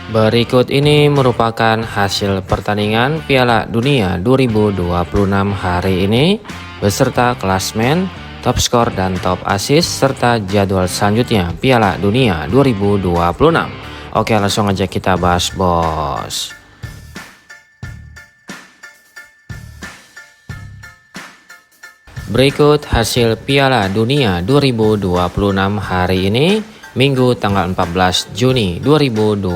Berikut ini merupakan hasil pertandingan Piala Dunia 2026 hari ini beserta klasmen, top skor dan top assist serta jadwal selanjutnya Piala Dunia 2026. Oke, langsung aja kita bahas, bos. Berikut hasil Piala Dunia 2026 hari ini Minggu tanggal 14 Juni 2026.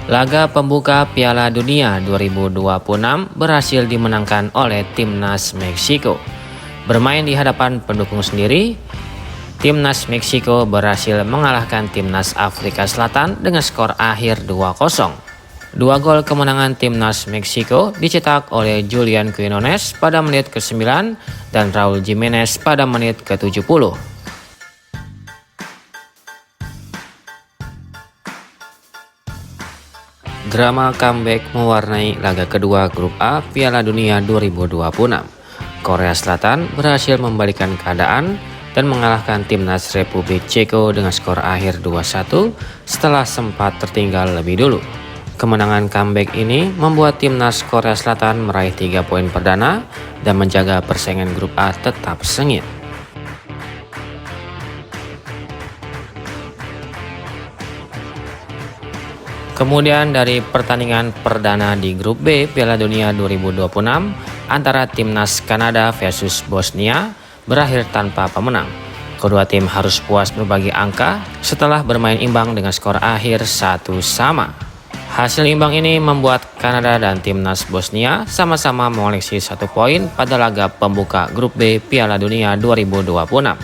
Laga pembuka Piala Dunia 2026 berhasil dimenangkan oleh Timnas Meksiko. Bermain di hadapan pendukung sendiri, Timnas Meksiko berhasil mengalahkan Timnas Afrika Selatan dengan skor akhir 2-0. Dua gol kemenangan Timnas Meksiko dicetak oleh Julian Quinones pada menit ke-9 dan Raul Jimenez pada menit ke-70. Drama comeback mewarnai laga kedua Grup A Piala Dunia 2026. Korea Selatan berhasil membalikan keadaan dan mengalahkan Timnas Republik Ceko dengan skor akhir 2-1 setelah sempat tertinggal lebih dulu. Kemenangan comeback ini membuat Timnas Korea Selatan meraih 3 poin perdana dan menjaga persaingan Grup A tetap sengit. Kemudian dari pertandingan perdana di Grup B Piala Dunia 2026 antara Timnas Kanada versus Bosnia berakhir tanpa pemenang. Kedua tim harus puas berbagi angka setelah bermain imbang dengan skor akhir 1-1. Hasil imbang ini membuat Kanada dan Timnas Bosnia sama-sama mengoleksi 1 poin pada laga pembuka Grup B Piala Dunia 2026.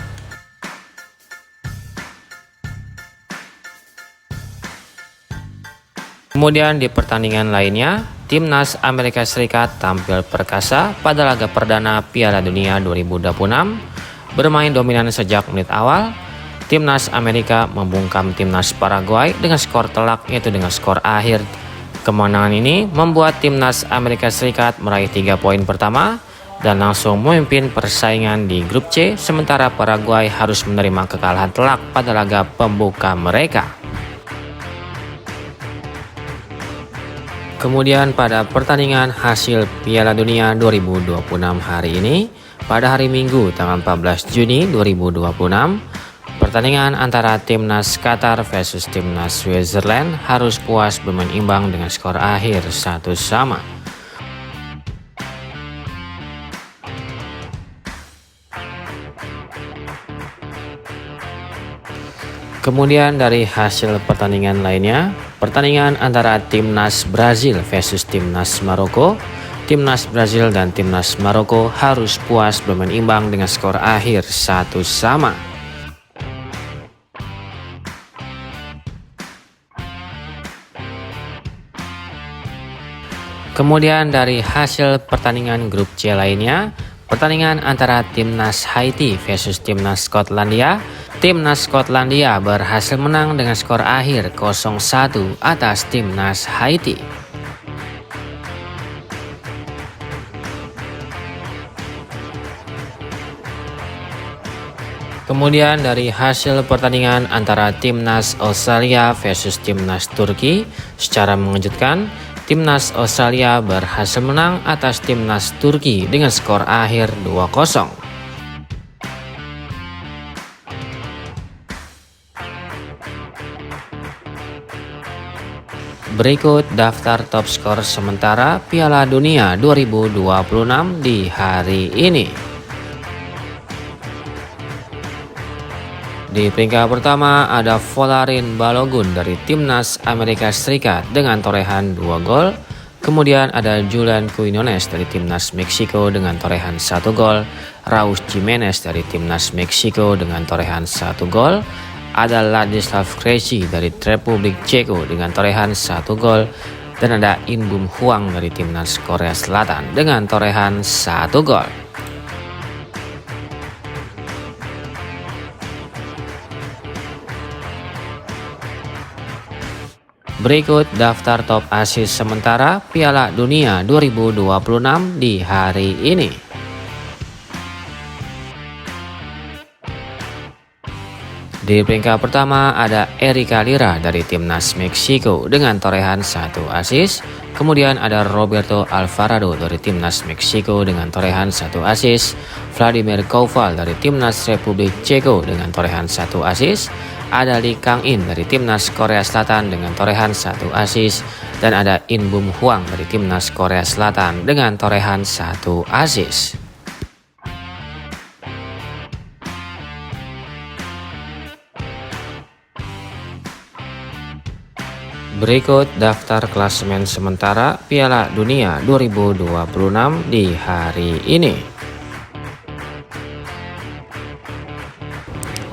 Kemudian di pertandingan lainnya, Timnas Amerika Serikat tampil perkasa pada laga perdana Piala Dunia 2026. Bermain dominan sejak menit awal, Timnas Amerika membungkam Timnas Paraguay dengan skor telak yaitu dengan skor akhir. Kemenangan ini membuat Timnas Amerika Serikat meraih 3 poin pertama dan langsung memimpin persaingan di Grup C, sementara Paraguay harus menerima kekalahan telak pada laga pembuka mereka. Kemudian pada pertandingan hasil Piala Dunia 2026 hari ini, pada hari Minggu tanggal 14 Juni 2026, pertandingan antara Timnas Qatar versus Timnas Switzerland harus puas bermain imbang dengan skor akhir 1-1. Kemudian dari hasil pertandingan lainnya, pertandingan antara Timnas Brazil versus Timnas Maroko, Timnas Brazil dan Timnas Maroko harus puas bermain imbang dengan skor akhir 1-1. Kemudian dari hasil pertandingan Grup C lainnya, pertandingan antara Timnas Haiti versus Timnas Skotlandia, Timnas Skotlandia berhasil menang dengan skor akhir 0-1 atas Timnas Haiti. Kemudian dari hasil pertandingan antara Timnas Australia versus Timnas Turki, secara mengejutkan, Timnas Australia berhasil menang atas Timnas Turki dengan skor akhir 2-0. Berikut daftar top skor sementara Piala Dunia 2026 di hari ini. Di peringkat pertama ada Folarin Balogun dari Timnas Amerika Serikat dengan torehan 2 gol. Kemudian ada Julian Quinones dari Timnas Meksiko dengan torehan 1 gol. Raul Jimenez dari Timnas Meksiko dengan torehan 1 gol. Ada Ladislav Krejci dari Republik Ceko dengan torehan 1 gol. Dan ada In Bum Hwang dari Timnas Korea Selatan dengan torehan 1 gol. Berikut daftar top assist sementara Piala Dunia 2026 di hari ini. Di peringkat pertama ada Erika Lira dari timnas Meksiko dengan torehan 1 assist. Kemudian ada Roberto Alvarado dari timnas Meksiko dengan torehan 1 assist. Vladimir Koval dari timnas Republik Ceko dengan torehan 1 assist. Ada Lee Kang-in dari timnas Korea Selatan dengan torehan 1 assist. Dan ada In Bum Hwang dari timnas Korea Selatan dengan torehan 1 assist. Berikut daftar klasemen sementara Piala Dunia 2026 di hari ini.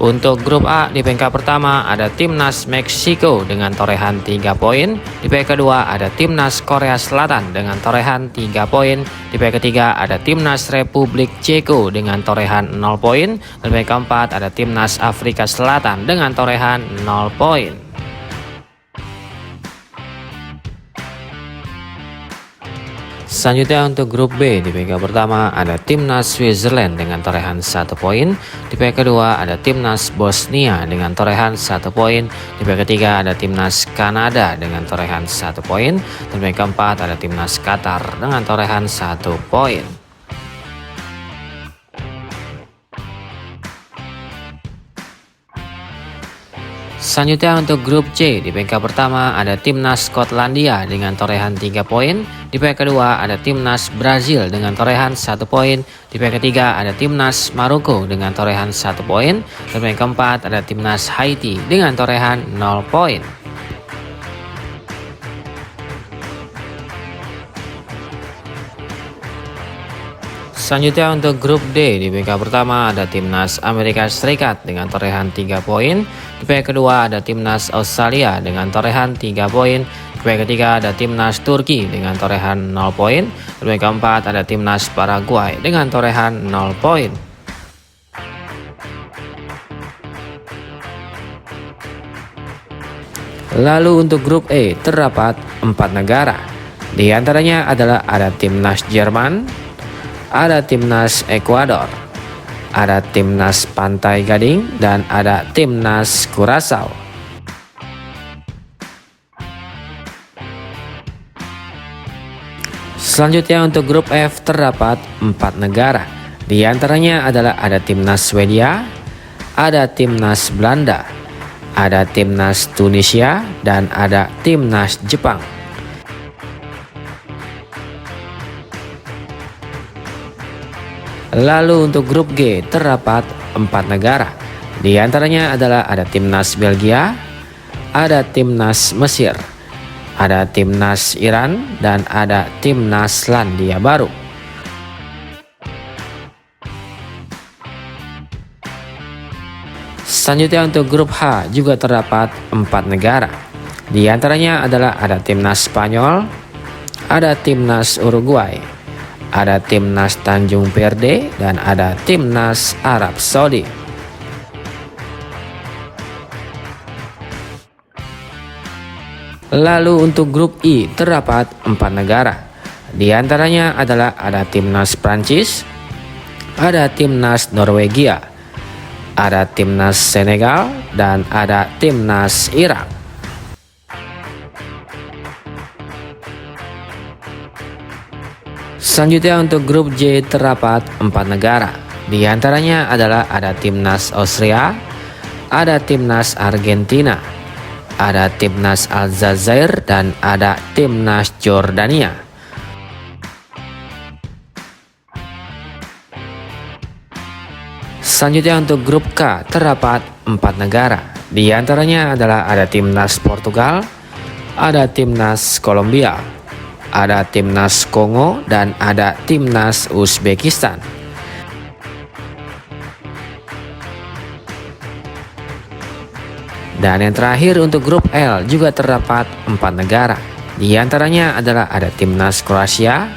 Untuk grup A di peringkat pertama ada timnas Meksiko dengan torehan 3 poin. Di peringkat kedua ada timnas Korea Selatan dengan torehan 3 poin. Di peringkat ketiga ada timnas Republik Ceko dengan torehan 0 poin. Dan di peringkat keempat ada timnas Afrika Selatan dengan torehan 0 poin. Selanjutnya untuk grup B di peringkat pertama ada timnas Switzerland dengan torehan 1 poin. Di peringkat kedua ada timnas Bosnia dengan torehan 1 poin. Di peringkat ketiga ada timnas Kanada dengan torehan 1 poin. Dan di peringkat keempat ada timnas Qatar dengan torehan 1 poin. Selanjutnya untuk grup C di peringkat pertama ada timnas Skotlandia dengan torehan 3 poin. Di peringkat kedua ada timnas Brazil dengan torehan 1 poin. Di peringkat ketiga ada timnas Maroko dengan torehan 1 poin. Dan peringkat keempat ada timnas Haiti dengan torehan 0 poin. Selanjutnya untuk grup D di peringkat pertama ada timnas Amerika Serikat dengan torehan 3 poin. Di peringkat kedua ada timnas Australia dengan torehan 3 poin. Di peringkat ketiga ada timnas Turki dengan torehan 0 poin. Di peringkat keempat ada timnas Paraguay dengan torehan 0 poin. Lalu untuk grup E terdapat 4 negara. Di antaranya adalah ada timnas Jerman, ada timnas Ekuador, ada timnas Pantai Gading, dan ada timnas Curaçao. Selanjutnya untuk grup F terdapat 4 negara. Di antaranya adalah ada timnas Swedia, ada timnas Belanda, ada timnas Tunisia, dan ada timnas Jepang. Lalu untuk grup G terdapat 4 negara. Di antaranya adalah ada timnas Belgia, ada timnas Mesir, ada timnas Iran, dan ada timnas Selandia Baru. Selanjutnya untuk grup H juga terdapat 4 negara. Di antaranya adalah ada timnas Spanyol, ada timnas Uruguay, ada timnas Tanjung Verde, dan ada timnas Arab Saudi. Lalu untuk grup I terdapat 4 negara. Di antaranya adalah ada timnas Prancis, ada timnas Norwegia, ada timnas Senegal, dan ada timnas Irak. Selanjutnya untuk grup J terdapat 4 negara. Di antaranya adalah ada timnas Austria, ada timnas Argentina, ada timnas Aljazair, dan ada timnas Jordania. Selanjutnya untuk grup K terdapat 4 negara. Di antaranya adalah ada timnas Portugal, ada timnas Kolombia, ada timnas Kongo, dan ada timnas Uzbekistan. Dan yang terakhir untuk grup L juga terdapat 4 negara. Di antaranya adalah ada timnas Kroasia,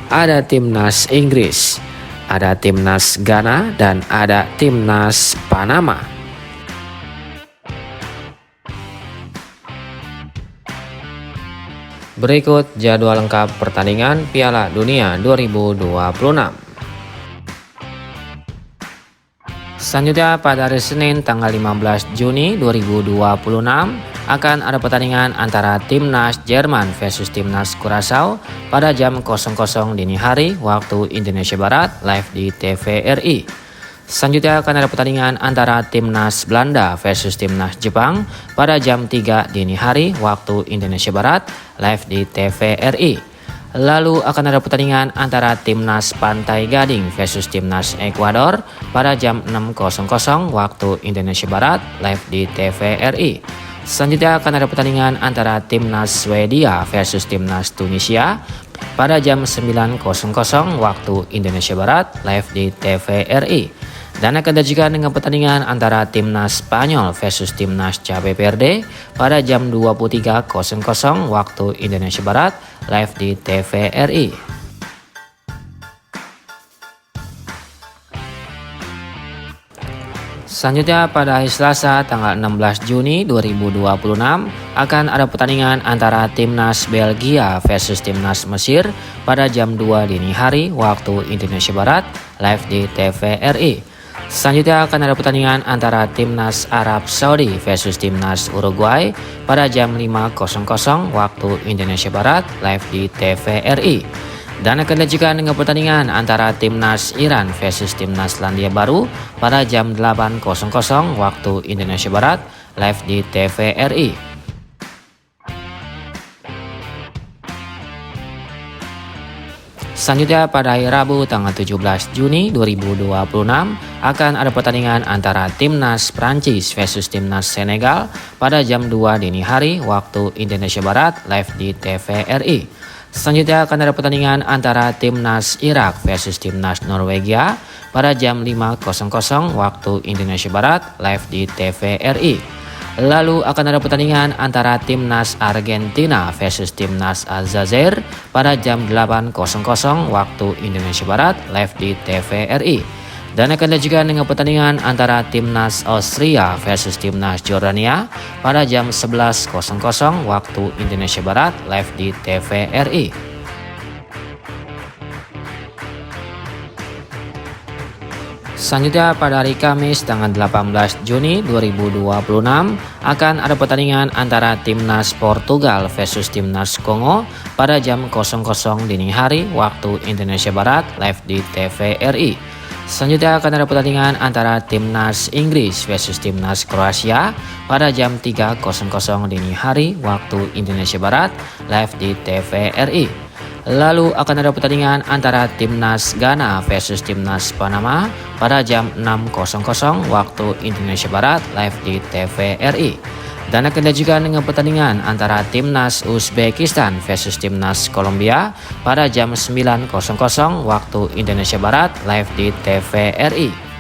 ada timnas Inggris, ada timnas Ghana, dan ada timnas Panama. Berikut jadwal lengkap pertandingan Piala Dunia 2026. Selanjutnya pada hari Senin tanggal 15 Juni 2026 akan ada pertandingan antara Timnas Jerman versus Timnas Curaçao pada jam 00 dini hari waktu Indonesia Barat live di TVRI. Selanjutnya akan ada pertandingan antara Timnas Belanda versus Timnas Jepang pada jam 3 dini hari waktu Indonesia Barat live di TVRI. Lalu akan ada pertandingan antara Timnas Pantai Gading versus Timnas Ekuador pada jam 6.00 waktu Indonesia Barat live di TVRI. Selanjutnya akan ada pertandingan antara Timnas Swedia versus Timnas Tunisia pada jam 9.00 waktu Indonesia Barat live di TVRI. Dan akan disajikan dengan pertandingan antara Timnas Spanyol versus Timnas Cape Verde pada jam 23.00 waktu Indonesia Barat live di TVRI. Selanjutnya pada hari Selasa tanggal 16 Juni 2026 akan ada pertandingan antara Timnas Belgia versus Timnas Mesir pada jam 2 dini hari waktu Indonesia Barat live di TVRI. Selanjutnya akan ada pertandingan antara Timnas Arab Saudi versus Timnas Uruguay pada jam 5.00 waktu Indonesia Barat live di TVRI. Dan akan disajikan dengan pertandingan antara Timnas Iran versus Timnas Selandia Baru pada jam 8.00 waktu Indonesia Barat live di TVRI. Selanjutnya pada hari Rabu tanggal 17 Juni 2026 akan ada pertandingan antara Timnas Prancis versus Timnas Senegal pada jam 2 dini hari waktu Indonesia Barat live di TVRI. Selanjutnya akan ada pertandingan antara Timnas Irak versus Timnas Norwegia pada jam 5.00 waktu Indonesia Barat live di TVRI. Lalu akan ada pertandingan antara Timnas Argentina versus Timnas Aljazair pada jam 8.00 waktu Indonesia Barat live di TVRI. Dan akan disajikan dengan pertandingan antara Timnas Austria versus Timnas Jordania pada jam 11.00 waktu Indonesia Barat live di TVRI. Selanjutnya pada hari Kamis tanggal 18 Juni 2026 akan ada pertandingan antara Timnas Portugal versus Timnas Kongo pada jam 00 dini hari waktu Indonesia Barat live di TVRI. Selanjutnya akan ada pertandingan antara Timnas Inggris versus Timnas Kroasia pada jam 3.00 dini hari waktu Indonesia Barat live di TVRI. Lalu akan ada pertandingan antara Timnas Ghana versus Timnas Panama pada jam 6.00 waktu Indonesia Barat live di TVRI. Dan akan disajikan dengan pertandingan antara Timnas Uzbekistan versus Timnas Kolombia pada jam 9.00 waktu Indonesia Barat live di TVRI.